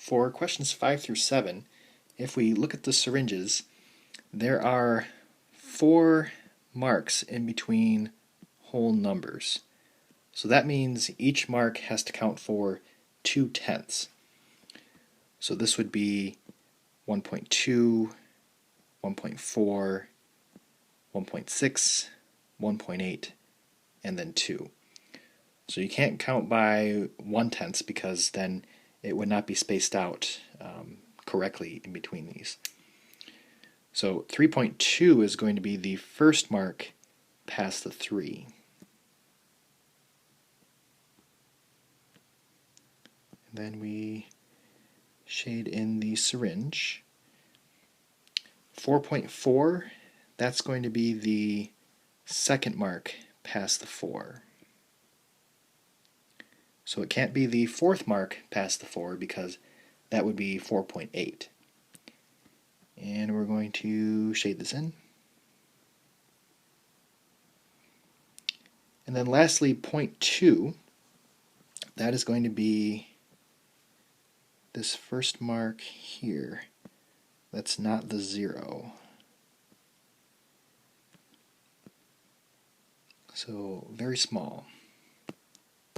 For questions 5 through 7, if we look at the syringes, there are 4 marks in between whole numbers. So that means each mark has to count for 2/10. So this would be 1.2, 1.4, 1.6, 1.8, and then 2. So you can't count by 1/10 because then it would not be spaced out correctly in between these. So 3.2 is going to be the first mark past the 3. And then we shade in the syringe. 4.4, that's going to be the second mark past the 4. So it can't be the fourth mark past the 4 because that would be 4.8. And we're going to shade this in. And then lastly, 0.2, that is going to be this first mark here. That's not the 0. So very small.